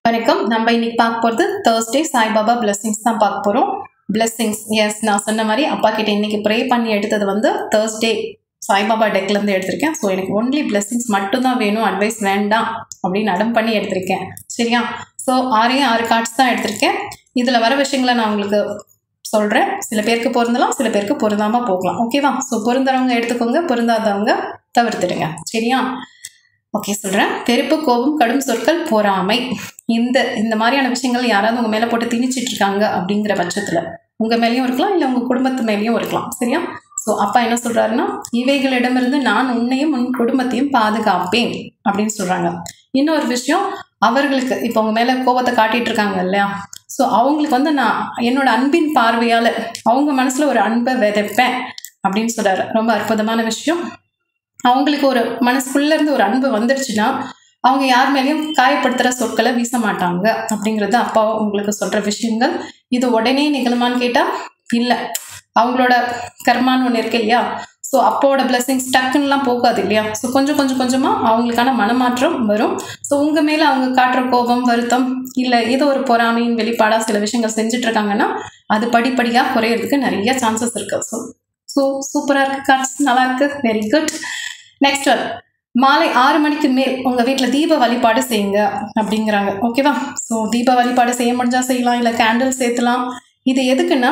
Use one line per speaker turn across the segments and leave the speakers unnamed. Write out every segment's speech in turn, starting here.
வணக்கம். நம்ம இன்னைக்கு பார்க்க போகிறது Thursday சாய்பாபா பிளெஸிங்ஸ் தான் பார்க்க போகிறோம். பிளெஸிங்ஸ் எஸ், நான் சொன்ன மாதிரி அப்பா கிட்ட இன்னைக்கு ப்ரே பண்ணி எடுத்தது வந்து Thursday சாய்பாபா டெக்லேருந்து எடுத்திருக்கேன். ஸோ எனக்கு ஒன்லி பிளெஸிங்ஸ் மட்டும்தான் வேணும், அட்வைஸ் வேண்டாம் அப்படின்னு அடம் பண்ணி எடுத்திருக்கேன். சரியா? ஸோ 6 கார்ட்ஸ் தான் எடுத்திருக்கேன். இதில் வர விஷயங்களை நான் உங்களுக்கு சொல்கிறேன். சில பேருக்கு பொருந்தலாம், சில பேருக்கு பொருந்தாமல் போகலாம். ஓகேவா? ஸோ பொருந்தவங்க எடுத்துக்கோங்க, பொருந்தாதவங்க தவிர்த்துடுங்க. சரியா? ஓகே, சொல்கிறேன். வெறுப்பு, கோபம், கடும் சொற்கள், பொறாமை, இந்த மாதிரியான விஷயங்கள் யாராவது உங்கள் மேலே போட்டு திணிச்சிட்டு இருக்காங்க அப்படிங்கிற பட்சத்தில் உங்கள் மேலேயும் இருக்கலாம், இல்லை உங்கள் குடும்பத்து மேலேயும் இருக்கலாம். சரியா? ஸோ அப்பா என்ன சொல்கிறாருன்னா, இவைகளிடமிருந்து நான் உன்னையும் உன் குடும்பத்தையும் பாதுகாப்பேன் அப்படின்னு சொல்கிறாங்க. இன்னொரு விஷயம், அவர்களுக்கு இப்போ உங்கள் மேலே கோபத்தை காட்டிகிட்டு இருக்காங்க இல்லையா, ஸோ அவங்களுக்கு வந்து நான் என்னோட அன்பின் பார்வையால் அவங்க மனசில் ஒரு அன்பை விதைப்பேன் அப்படின்னு சொல்கிறாரு. ரொம்ப அற்புதமான விஷயம். அவங்களுக்கு ஒரு மனசுக்குள்ளேருந்து ஒரு அன்பு வந்துடுச்சுன்னா அவங்க யார் மேலேயும் காயப்படுத்துகிற சொற்களை வீச மாட்டாங்க அப்படிங்கிறது அப்பா உங்களுக்கு சொல்கிற விஷயங்கள். இது உடனே நிகழுமான்னு கேட்டால் இல்லை, அவங்களோட கர்மான்னு ஒன்று இருக்கு இல்லையா, ஸோ அப்போட பிளெஸிங்ஸ் டக்குன்னெலாம் போகாது இல்லையா. ஸோ கொஞ்சமாக அவங்களுக்கான மனமாற்றம் வரும். ஸோ உங்கள் மேலே அவங்க காட்டுற கோபம், வருத்தம், இல்லை ஏதோ ஒரு பொறாமையின் வெளிப்பாடாக சில விஷயங்கள் செஞ்சிட்ருக்காங்கன்னா அது படிப்படியாக குறையிறதுக்கு நிறைய சான்சஸ் இருக்குது. ஸோ சூப்பராக இருக்குது, கார்ட்ஸ் நல்லா இருக்குது, வெரி குட். நெக்ஸ்ட் ஒன், மாலை 6 மணிக்கு மேல் உங்கள் வீட்டில் தீப வழிபாடு செய்யுங்க அப்படிங்கிறாங்க. ஓகேவா? ஸோ தீப வழிபாடு செய்ய முடிஞ்சால் செய்யலாம், இல்லை கேண்டில் சேர்த்துலாம். இது எதுக்குன்னா,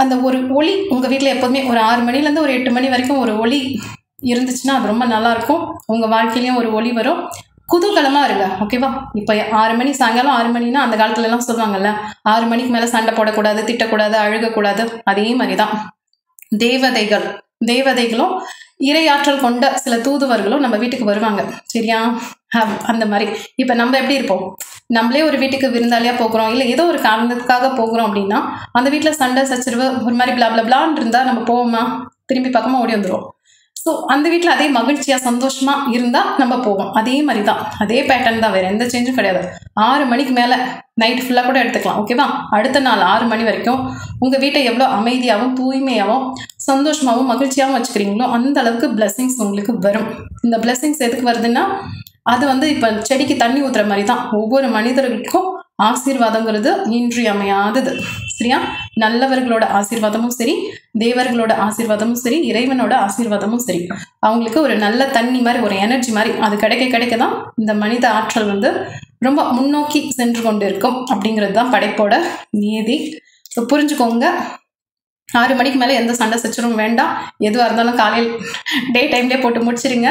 அந்த ஒரு ஒளி உங்கள் வீட்டில் எப்போதுமே ஒரு 6 மணிலேருந்து ஒரு 8 மணி வரைக்கும் ஒரு ஒளி இருந்துச்சுன்னா அது ரொம்ப நல்லாயிருக்கும். உங்கள் வாழ்க்கையிலையும் ஒரு ஒளி வரும். குதூகலமாக இருங்க. ஓகேவா? இப்போ 6 மணி, சாயங்காலம் 6 மணினா அந்த காலத்துலலாம் சொல்லுவாங்கல்ல, 6 மணிக்கு மேலே சண்டை போடக்கூடாது, திட்டக்கூடாது, அழுகக்கூடாது. அதே மாதிரி தான் தேவதைகளும் இறையாற்றல் கொண்ட சில தூதுவர்களும் நம்ம வீட்டுக்கு வருவாங்க. சரியா? அந்த மாதிரி இப்போ நம்ம எப்படி இருப்போம், நம்மளே ஒரு வீட்டுக்கு விருந்தாளியாக போகிறோம், இல்லை ஏதோ ஒரு காரணத்துக்காக போகிறோம் அப்படின்னா அந்த வீட்டில் சண்டை சச்சரவு ஒரு மாதிரி பிளான்னு இருந்தால் நம்ம போவோமா? திரும்பி பார்க்காம ஓடி வந்துடுவோம். ஸோ அந்த வீட்டில் அதே மகிழ்ச்சியாக சந்தோஷமாக இருந்தால் நம்ம போவோம். அதே மாதிரி தான், அதே பேட்டர்ன் தான், வேறு எந்த சேஞ்சும் கிடையாது. 6 மணிக்கு மேலே நைட் ஃபுல்லாக கூட எடுத்துக்கலாம். ஓகேவா? அடுத்த நாள் 6 மணி வரைக்கும் உங்கள் வீட்டை எவ்வளோ அமைதியாகவும் தூய்மையாகவும் சந்தோஷமாகவும் மகிழ்ச்சியாகவும் வச்சுக்கிறீங்களோ அந்த அளவுக்கு பிளெஸிங்ஸ் உங்களுக்கு வரும். இந்த பிளெஸிங்ஸ் எதுக்கு வருதுன்னா, அது வந்து இப்போ செடிக்கு தண்ணி ஊற்றுற மாதிரி தான். ஒவ்வொரு மனிதர்களுக்கும் ஆசீர்வாதங்கிறது இன்றியமையாதது. சரியா? நல்லவர்களோட ஆசீர்வாதமும் சரி, தேவர்களோட ஆசீர்வாதமும் சரி, இறைவனோட ஆசீர்வாதமும் சரி, அவங்களுக்கு ஒரு நல்ல தண்ணி மாதிரி, ஒரு எனர்ஜி மாதிரி அது கிடைக்க தான் இந்த மனித ஆற்றல் வந்து ரொம்ப முன்னோக்கி சென்று கொண்டு இருக்கும் அப்படிங்கிறது தான் படைப்போட நீதி. ஸோ புரிஞ்சுக்கோங்க. 6 மணிக்கு மேலே எந்த சண்டை சச்சரவும் வேண்டாம். எதுவாக இருந்தாலும் காலையில் டே டைம்லேயே போட்டு முடிச்சிருங்க.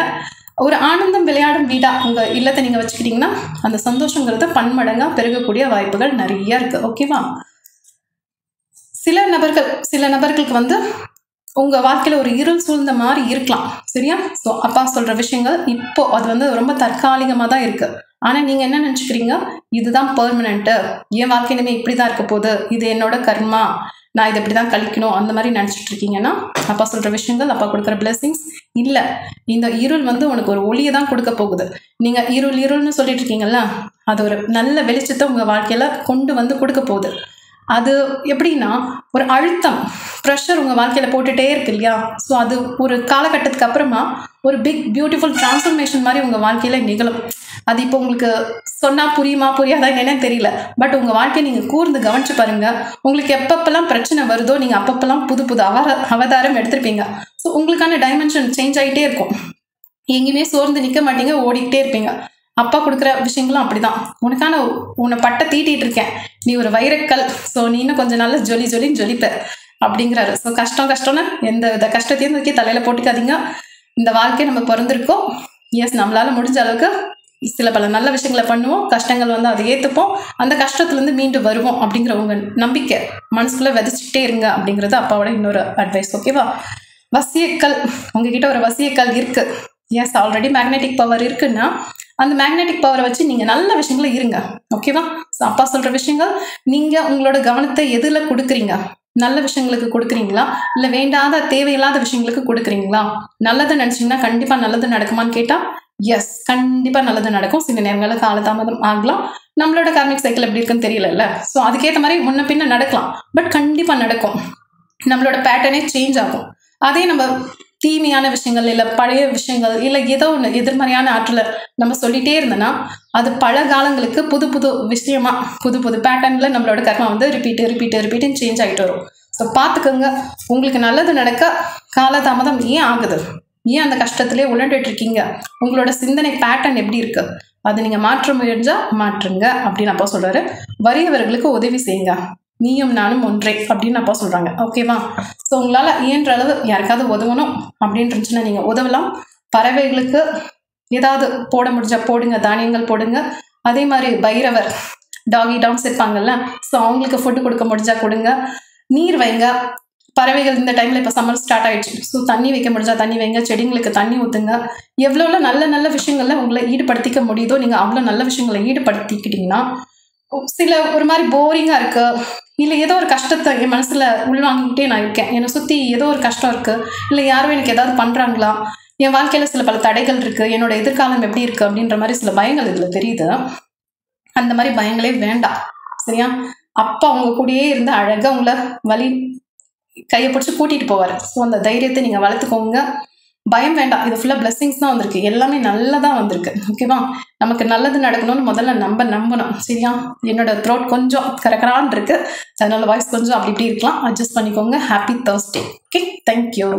ஒரு ஆனந்தம் விளையாடும் வீடாக உங்கள் இல்லத்தை நீங்கள் வச்சுக்கிட்டிங்கன்னா அந்த சந்தோஷங்கிறது பன்மடங்காக பெருகக்கூடிய வாய்ப்புகள் நிறைய இருக்குது. ஓகேவா? சில நபர்களுக்கு வந்து உங்கள் வாழ்க்கையில் ஒரு இருள் சூழ்ந்த மாதிரி இருக்கலாம். சரியா? ஸோ அப்பா சொல்கிற விஷயங்கள் இப்போ அது வந்து ரொம்ப தற்காலிகமாக தான் இருக்குது. ஆனால் நீங்கள் என்ன நினச்சிக்கிறீங்க, இதுதான் பெர்மனெண்ட்டு, என் வாழ்க்கை இனிமேல் இப்படி தான் இருக்க போகுது, இது என்னோட கர்மா, நான் இதை இப்படி தான் கழிக்கணும், அந்த மாதிரி நினச்சிட்டு இருக்கீங்கன்னா அப்பா சொல்கிற விஷயங்கள், அப்பா கொடுக்குற பிளெஸிங்ஸ் இல்லை. இந்த இருள் வந்து உனக்கு ஒரு ஒளியை தான் கொடுக்க போகுது. நீங்கள் இருள்னு சொல்லிட்டு இருக்கீங்கல்ல, அது ஒரு நல்ல வெளிச்சத்தை உங்கள் வாழ்க்கையில் கொண்டு வந்து கொடுக்க போகுது. அது எப்படின்னா, ஒரு அழுத்தம், ப்ரெஷர் உங்கள் வாழ்க்கையில் போட்டுகிட்டே இருக்கு இல்லையா. ஸோ அது ஒரு காலகட்டத்துக்கு அப்புறமா ஒரு பிக் பியூட்டிஃபுல் டிரான்ஸ்ஃபர்மேஷன் மாதிரி உங்கள் வாழ்க்கையில் நிகழும். அது இப்போ உங்களுக்கு சொன்னால் புரியாதா என்னன்னு தெரியல. பட் உங்கள் வாழ்க்கையை நீங்கள் கூர்ந்து கவனிச்சு பாருங்கள். உங்களுக்கு எப்பப்பெல்லாம் பிரச்சனை வருதோ நீங்கள் அப்பப்பெல்லாம் புது அவதாரம் எடுத்திருப்பீங்க. ஸோ உங்களுக்கான டைமென்ஷன் சேஞ்ச் ஆகிட்டே இருக்கும். எங்கேயுமே சோர்ந்து நிற்க மாட்டீங்க, ஓடிக்கிட்டே இருப்பீங்க. அப்பா கொடுக்குற விஷயங்களும் அப்படிதான். உன்னை பட்டை தீட்டிகிட்டு இருக்கேன், நீ ஒரு வைரக்கல், ஸோ நீ இன்னும் கொஞ்சம் நாள் ஜொலின்னு ஜொலிப்ப அப்படிங்கிறாரு. ஸோ கஷ்டம்னு எந்த வித கஷ்டத்தையும் தூக்கி தலையில் போட்டுக்காதீங்க. இந்த வாழ்க்கையை நம்ம பிறந்திருக்கோம். எஸ், நம்மளால் முடிஞ்ச அளவுக்கு சில பல நல்ல விஷயங்களை பண்ணுவோம், கஷ்டங்கள் வந்து அதை ஏற்றுப்போம், அந்த கஷ்டத்துலேருந்து மீண்டு வருவோம் அப்படிங்கிற உங்கள் நம்பிக்கை மனசுக்குள்ளே விதைச்சிக்கிட்டே இருங்க அப்படிங்கிறது அப்பாவோட இன்னொரு அட்வைஸ். ஓகேவா? வசியக்கல், உங்ககிட்ட ஒரு வசியக்கல் இருக்குது. எஸ், ஆல்ரெடி மேக்னெட்டிக் பவர் இருக்குன்னா அந்த மேக்னெட்டிக் பவரை வச்சு நீங்கள் நல்ல விஷயங்கள இருங்க. ஓகேவா? ஸோ அப்பா சொல்கிற விஷயங்கள், நீங்கள் உங்களோட கவனத்தை எதில் கொடுக்குறீங்க? நல்ல விஷயங்களுக்கு கொடுக்குறீங்களா, இல்லை வேண்டாத தேவையில்லாத விஷயங்களுக்கு கொடுக்குறீங்களா? நல்லதை நினச்சிங்கன்னா கண்டிப்பாக நல்லது நடக்குமான்னு கேட்டால் எஸ், கண்டிப்பாக நல்லது நடக்கும். சில நேரங்களில் காலதாமதம் ஆகலாம். நம்மளோட கார்மிக் சைக்கிள் எப்படி இருக்குன்னு தெரியல. ஸோ அதுக்கேற்ற மாதிரி முன்ன பின்ன நடக்கலாம், பட் கண்டிப்பாக நடக்கும். நம்மளோட பேட்டர்னே சேஞ்ச் ஆகும். அதே நம்ம தீமையான விஷயங்கள் இல்லை பழைய விஷயங்கள் இல்லை ஏதோ ஒன்று எதிர்மறையான ஆற்றலை நம்ம சொல்லிகிட்டே இருந்தோன்னா அது பல காலங்களுக்கு புது புது விஷயமா புது புது பேட்டர்னில் நம்மளோட கர்மா வந்து ரிப்பீட்டுன்னு சேஞ்ச் ஆகிட்டு வரும். ஸோ பார்த்துக்கோங்க. உங்களுக்கு நல்லது நடக்க காலதாமதம் ஏன் ஆகுது? ஏன் அந்த கஷ்டத்திலே உழண்டுட்டு இருக்கீங்க? உங்களோட சிந்தனை பேட்டர்ன் எப்படி இருக்கு? அதை நீங்கள் மாற்ற முயன்றா மாற்றுங்க அப்படின்னு அப்பா சொல்கிறாரு. வறியவர்களுக்கு உதவி செய்யுங்க, நீயும் நானும் ஒன்றே அப்படின்னு அப்பா சொல்கிறாங்க. ஓகேவா? ஸோ உங்களால் இயன்ற அளவு யாருக்காவது உதவணும் அப்படின்னு இருந்துச்சுன்னா நீங்கள் உதவலாம். பறவைகளுக்கு ஏதாவது போட முடிஞ்சா போடுங்க, தானியங்கள் போடுங்க. அதே மாதிரி பைரவர் டாக்ஸ் இருப்பாங்கல்ல, ஸோ அவங்களுக்கு ஃபுட்டு கொடுக்க முடிஞ்சா கொடுங்க. நீர் வைங்க. பறவைகள் இந்த டைமில் இப்போ சம்மர் ஸ்டார்ட் ஆகிடுச்சு, ஸோ தண்ணி வைக்க முடிஞ்சா தண்ணி வைங்க. செடிங்களுக்கு தண்ணி ஊற்றுங்க. எவ்வளோ நல்ல நல்ல விஷயங்களில் உங்களை ஈடுபடுத்திக்க முடியுதோ நீங்கள் அவ்வளோ நல்ல விஷயங்களை ஈடுபடுத்திக்கிட்டிங்கன்னா, சில ஒரு மாதிரி போரிங்காக இருக்குது, இல்லை ஏதோ ஒரு கஷ்டத்தை என் மனசில் உள்வாங்கிக்கிட்டே நான் இருக்கேன், என்னை சுற்றி ஏதோ ஒரு கஷ்டம் இருக்குது, இல்லை யாரும் எனக்கு ஏதாவது பண்ணுறாங்களா, என் வாழ்க்கையில் சில பல தடைகள் இருக்குது, என்னோட எதிர்காலம் எப்படி இருக்குது அப்படின்ற மாதிரி சில பயங்கள் இதில் தெரியுது. அந்த மாதிரி பயங்களே வேண்டாம். சரியா? அப்பா அவங்க கூடயே இருந்து அழகாக உங்களை வழி கையை பிடிச்சி கூட்டிகிட்டு போவார். ஸோ அந்த தைரியத்தை நீங்கள் வளர்த்துக்கோங்க. பயம் வேண்டாம். இது ஃபுல்லாக பிளெஸிங்ஸ் தான் வந்திருக்கு. எல்லாமே நல்லதாக வந்திருக்கு. ஓகேவா? நமக்கு நல்லது நடக்கணும்னு முதல்ல நம்பணும். சரியா? என்னோட த்ரோட் கொஞ்சம் கரகரான்னு இருக்கு, அதனால வாய்ஸ் கொஞ்சம் அப்படி இப்படி இருக்கலாம். அட்ஜஸ்ட் பண்ணிக்கோங்க. Happy Thursday. Okay, thank you.